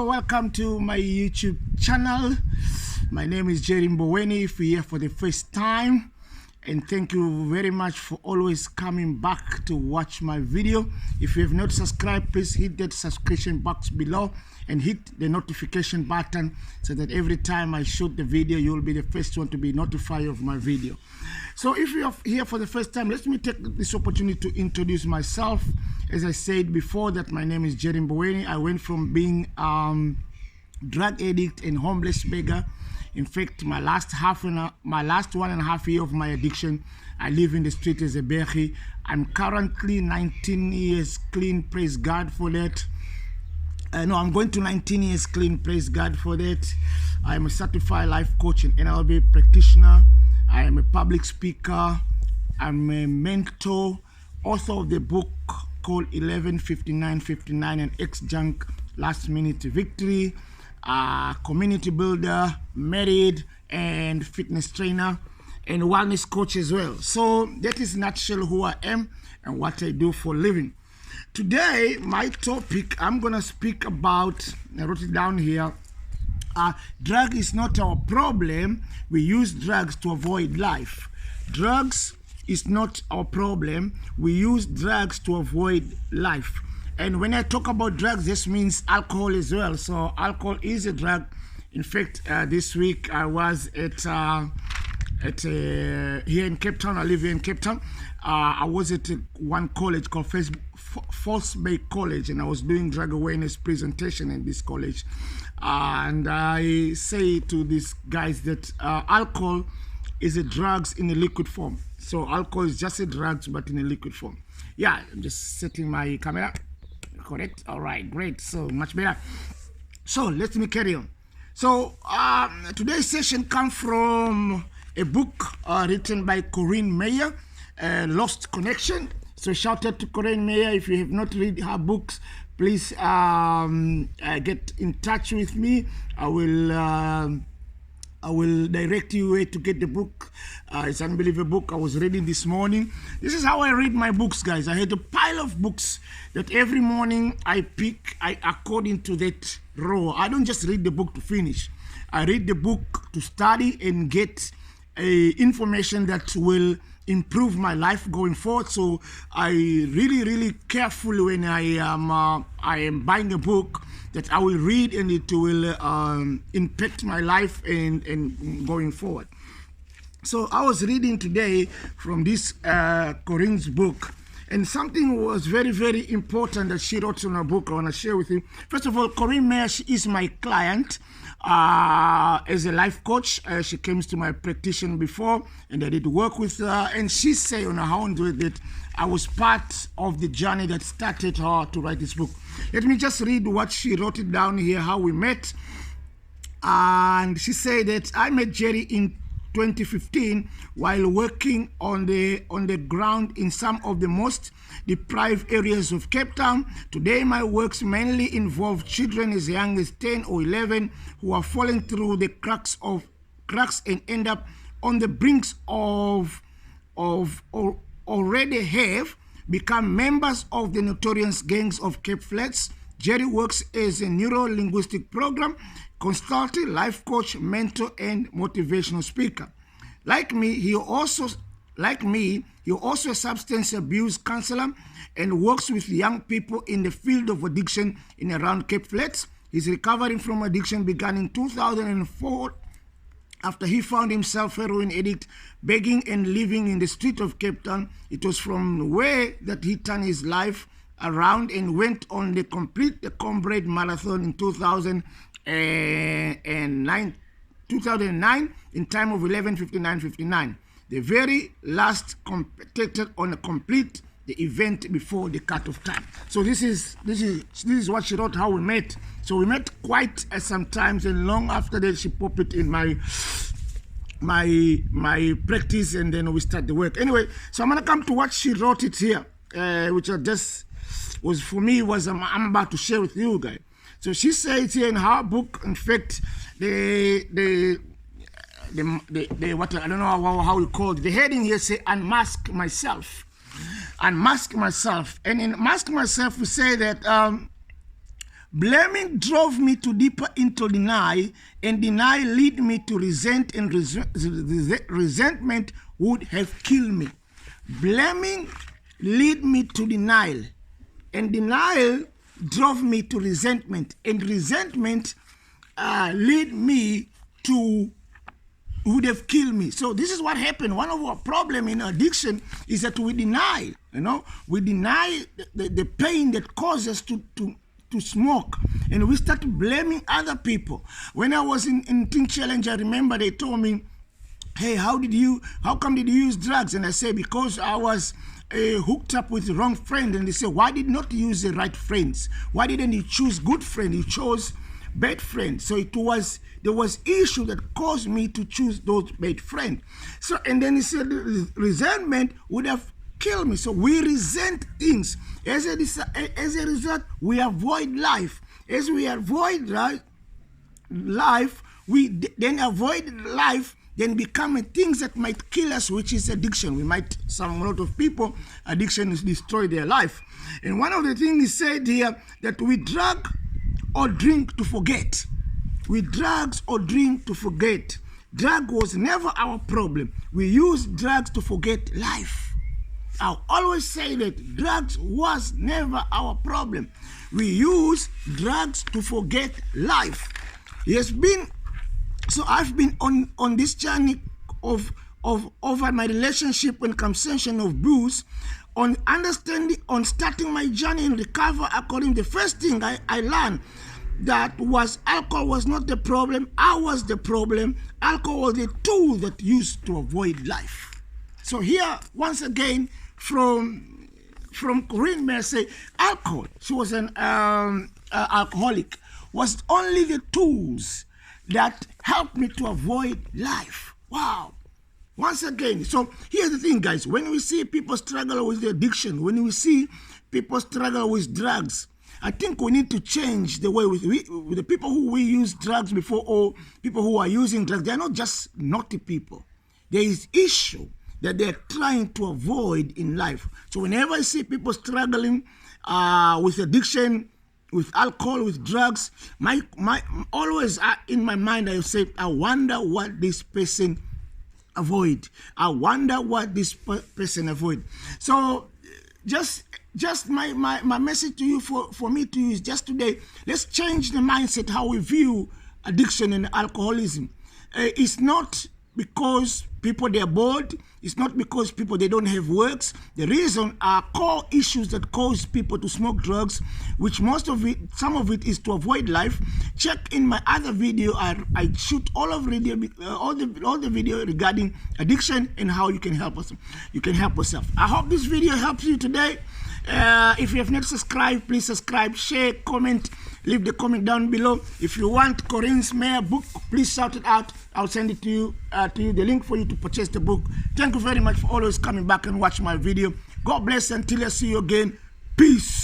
Hello, welcome to my YouTube channel. My name is Jerry Mboweni. If you're here for the first time, and thank you very much for always coming back to watch my video. If you have not subscribed, please hit that subscription box below and hit the notification button so that every time I shoot the video, you'll be the first one to be notified of my video. So if you're here for the first time, let me take this opportunity to introduce myself. As I said before, that my name is Jerry Mboweni. I went from being drug addict and homeless beggar. In fact, my last 1.5 years of my addiction, I live in the street as a beggar. I'm currently 19 years clean, praise God for that. No, I'm going to 19 years clean, praise God for that. I'm a certified life coach and NLP practitioner. I am a public speaker. I'm a mentor, author of the book called 11:59:59 and Ex-Junk Last Minute Victory. Community builder, married, and fitness trainer, and wellness coach as well. So that is in a nutshell who I am and what I do for a living. Today, my topic, I'm gonna speak about, I wrote it down here, drug is not our problem. We use drugs to avoid life. Drugs is not our problem. We use drugs to avoid life. And when I talk about drugs, this means alcohol as well. So alcohol is a drug. In fact, this week I was here in Cape Town. I live here in Cape Town. I was at one college called False Bay College, and I was doing drug awareness presentation in this college. And I say to these guys that alcohol is a drugs in a liquid form. So alcohol is just a drugs, but in a liquid form. Yeah, I'm just setting my camera. Correct. All right, great. So much better. So let me carry on. So today's session comes from a book written by Corinne Mayer, Lost Connection. So shout out to Corinne Mayer. If you have not read her books, please get in touch with me. I will direct you where to get the book. It's an unbelievable book. I was reading this morning. This is how I read my books, guys. I had a pile of books that every morning I pick according to that row. I don't just read the book to finish. I read the book to study and get information that will improve my life going forward. So I really carefully when I am buying a book that I will read, and it will impact my life and going forward. So I was reading today from this Corinne's book, and something was very important that she wrote in her book. I want to share with you. First of all, Corinne Mayer, she is my client as a life coach. She came to my practitioner before, and I did work with her, and she said on her own that I was part of the journey that started her to write this book. Let me just read what she wrote it down here, how we met. And she said that I met Jerry in 2015 while working on the ground in some of the most deprived areas of Cape Town. Today my works mainly involve children as young as 10 or 11 who are falling through the cracks and end up on the brinks of or already have become members of the notorious gangs of Cape Flats. Jerry works as a neuro-linguistic program consultant, life coach, mentor, and motivational speaker. Like me, he also a substance abuse counselor and works with young people in the field of addiction in around Cape Flats. His recovery from addiction began in 2004 after he found himself heroin addict, begging and living in the street of Cape Town. It was from where that he turned his life around and went on the Comrade Marathon in 2009 in time of 11:59:59. The very last completed on a complete the event before the cut-off time. So this is what she wrote, how we met. So we met quite sometimes, and long after that she popped it in my practice, and then we start the work. Anyway, so I'm gonna come to what she wrote it here, which I just was for me was I'm about to share with you guys. So she says here in her book, in fact, the what I don't know how you call it. The heading here say unmask myself. Unmask myself. And in mask myself we say that Blaming drove me to deeper into denial, and denial led me to resent, and resentment would have killed me. Blaming led me to denial, and denial drove me to resentment, and resentment led me to would have killed me. So this is what happened. One of our problem in addiction is that we deny, we deny the pain that causes us to smoke, and we start blaming other people. When I was in Teen Challenge, I remember they told me, hey, how come did you use drugs? And I said, because I was hooked up with the wrong friend. And they said, why did not you use the right friends? Why didn't you choose good friend? You chose bad friends. So there was issue that caused me to choose those bad friends. So, and then he said, resentment would have killed me. So we resent things. As a result, we avoid life. As we avoid life, we then avoid life, then become things that might kill us, which is addiction. A lot of people, addiction has destroyed their life. And one of the things he said here, that we drug or drink to forget. We drugs or drink to forget. Drug was never our problem. We use drugs to forget life. I always say that drugs was never our problem. We use drugs to forget life. So I've been on this journey of my relationship and consumption of booze, on understanding, on starting my journey in recovery. According to the first thing I learned, that was alcohol was not the problem. I was the problem. Alcohol was the tool that used to avoid life. So here, once again, from Corinne May say, alcohol, she was an alcoholic, was only the tools that helped me to avoid life. Wow. Once again, so here's the thing, guys. When we see people struggle with addiction, when we see people struggle with drugs, I think we need to change the way with the people who we use drugs before, or people who are using drugs. They're not just naughty people. There is issue that they're trying to avoid in life. So whenever I see people struggling with addiction, with alcohol, with drugs, my always in my mind I say, I wonder what this person avoid. I wonder what this person avoid. So just my message to you for me to use just today, let's change the mindset how we view addiction and alcoholism. It's not because people they're bored. It's not because people they don't have works. The reason are core issues that cause people to smoke drugs, which some of it is to avoid life. Check in my other video. I shoot all the video regarding addiction and how you can help us. You can help yourself. I hope this video helps you today. If you have not subscribed, please subscribe, share, comment, leave the comment down below. If you want Corinne May book, please shout it out. I'll send it to you, the link for you to purchase the book. Thank you very much for always coming back and watch my video. God bless until I see you again. Peace.